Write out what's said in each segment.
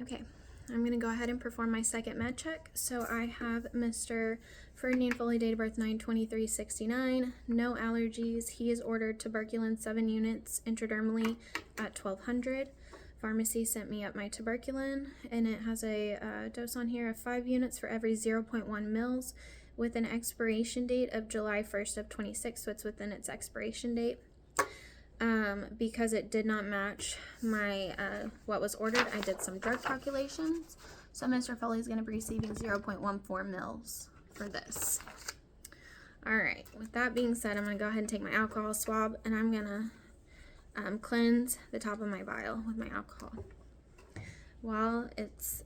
Okay, I'm going to go ahead and perform my second med check. So I have Mr. Ferdinand Foley, date of birth 9/23/69, no allergies. He is ordered tuberculin 7 units intradermally at 1200. Pharmacy sent me up my tuberculin, and it has a dose on here of 5 units for every 0.1 mils with an expiration date of July 1st of 26, so it's within its expiration date. Because it did not match my what was ordered, I did some drug calculations. So Mr. Foley is going to be receiving 0.14 mils for this. All right, with that being said, I'm going to go ahead and take my alcohol swab, and I'm going to cleanse the top of my vial with my alcohol. While it's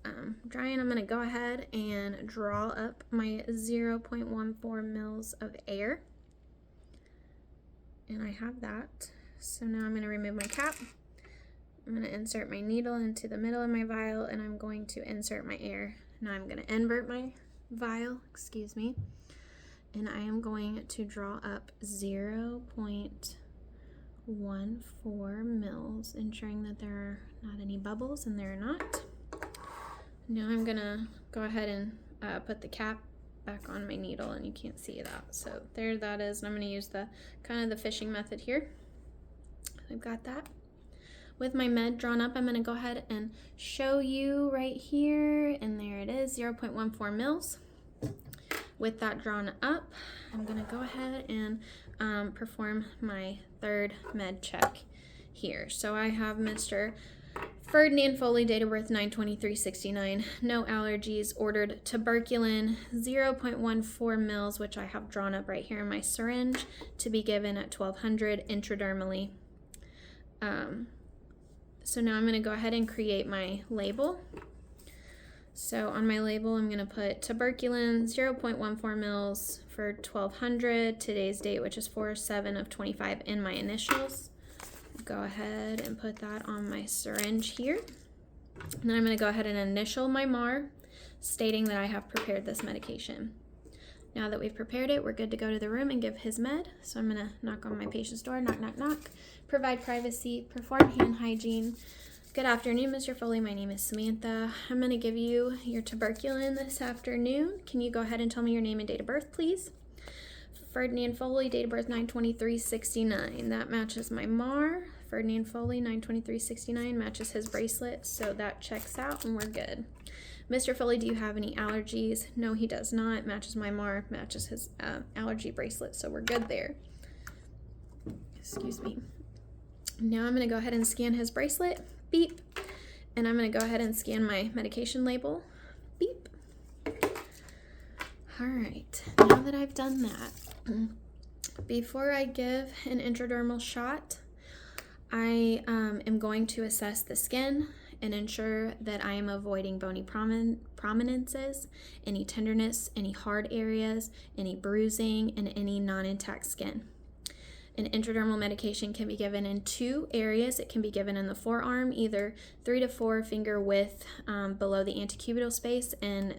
drying, I'm going to go ahead and draw up my 0.14 mils of air. And I have that. So now I'm going to remove my cap. I'm going to insert my needle into the middle of my vial, and I'm going to insert my air. Now I'm going to invert my vial, and I am going to draw up 0.14 mils, ensuring that there are not any bubbles, and there are not. Now I'm going to go ahead and put the cap back on my needle, and you can't see that. So there that is, and I'm going to use the kind of the fishing method here. I've got that. With my med drawn up, I'm going to go ahead and show you right here, and there it is, 0.14 mils. With that drawn up, I'm going to go ahead and perform my third med check here. So I have Mr. Ferdinand Foley, date of birth 9/23/69, no allergies, ordered tuberculin 0.14 mils, which I have drawn up right here in my syringe, to be given at 1200 intradermally. So now I'm going to go ahead and create my label. So on my label, I'm going to put tuberculin 0.14 mils for 1200, today's date, which is 4/7/25, in my initials. Go ahead and put that on my syringe here. And then I'm going to go ahead and initial my MAR, stating that I have prepared this medication. Now that we've prepared it, we're good to go to the room and give his med. So I'm going to knock on my patient's door, knock, knock, knock, provide privacy, perform hand hygiene. Good afternoon, Mr. Foley. My name is Samantha. I'm going to give you your tuberculin this afternoon. Can you go ahead and tell me your name and date of birth, please? Ferdinand Foley, date of birth 9/23/69. That matches my MAR. Ferdinand Foley, 9/23/69, matches his bracelet, so that checks out and we're good. Mr. Foley, do you have any allergies? No, he does not. Matches my MAR, matches his allergy bracelet, so we're good there. Excuse me. Now I'm going to go ahead and scan his bracelet. Beep. And I'm going to go ahead and scan my medication label. Beep. All right. Now that I've done that, before I give an intradermal shot, I am going to assess the skin and ensure that I am avoiding bony prominences, any tenderness, any hard areas, any bruising, and any non-intact skin. An intradermal medication can be given in 2 areas. It can be given in the forearm, either 3 to 4 finger width below the antecubital space and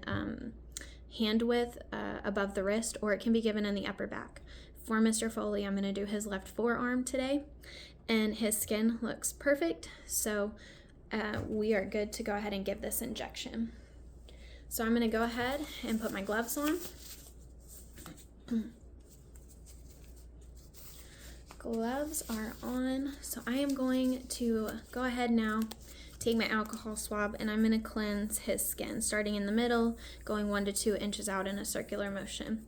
hand width above the wrist, or it can be given in the upper back. For Mr. Foley, I'm going to do his left forearm today, and his skin looks perfect, so we are good to go ahead and give this injection. So I'm going to go ahead and put my gloves on. Gloves are on, so I am going to go ahead now, take my alcohol swab, and I'm going to cleanse his skin, starting in the middle, going 1 to 2 inches out in a circular motion.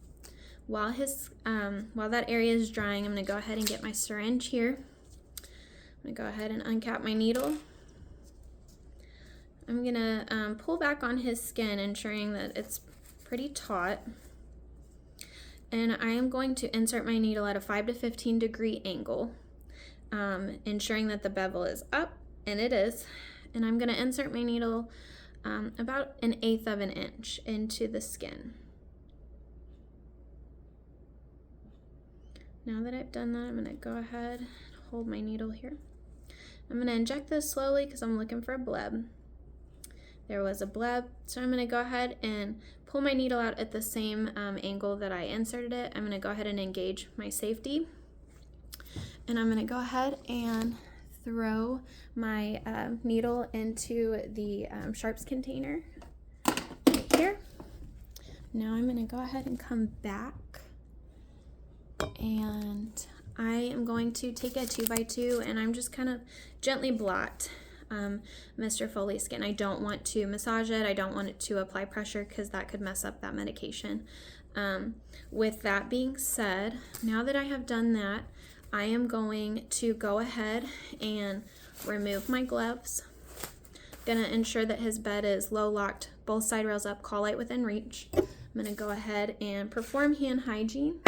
While that area is drying, I'm going to go ahead and get my syringe here. I'm going to go ahead and uncap my needle. I'm going to pull back on his skin, ensuring that it's pretty taut. And I am going to insert my needle at a 5 to 15 degree angle, ensuring that the bevel is up, and it is. And I'm going to insert my needle about 1/8 of an inch into the skin. Now that I've done that, I'm going to go ahead and hold my needle here. I'm going to inject this slowly because I'm looking for a bleb. There was a bleb, so I'm going to go ahead and pull my needle out at the same angle that I inserted it. I'm going to go ahead and engage my safety, and I'm going to go ahead and throw my needle into the sharps container right here. Now I'm going to go ahead and come back, and I am going to take a 2x2 and I'm just kind of gently blot Mr. Foley's skin. I don't want to massage it. I don't want it to apply pressure because that could mess up that medication. With that being said, now that I have done that, I am going to go ahead and remove my gloves. Gonna ensure that his bed is low locked, both side rails up, call light within reach. I'm gonna go ahead and perform hand hygiene.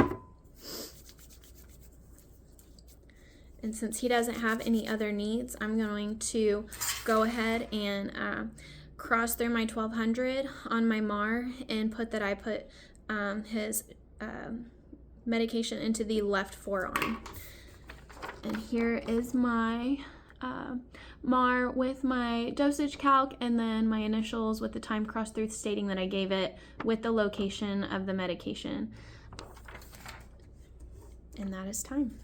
And since he doesn't have any other needs, I'm going to go ahead and cross through my 1200 on my MAR and put that I put his medication into the left forearm. And here is my MAR with my dosage calc and then my initials with the time crossed through stating that I gave it with the location of the medication. And that is time.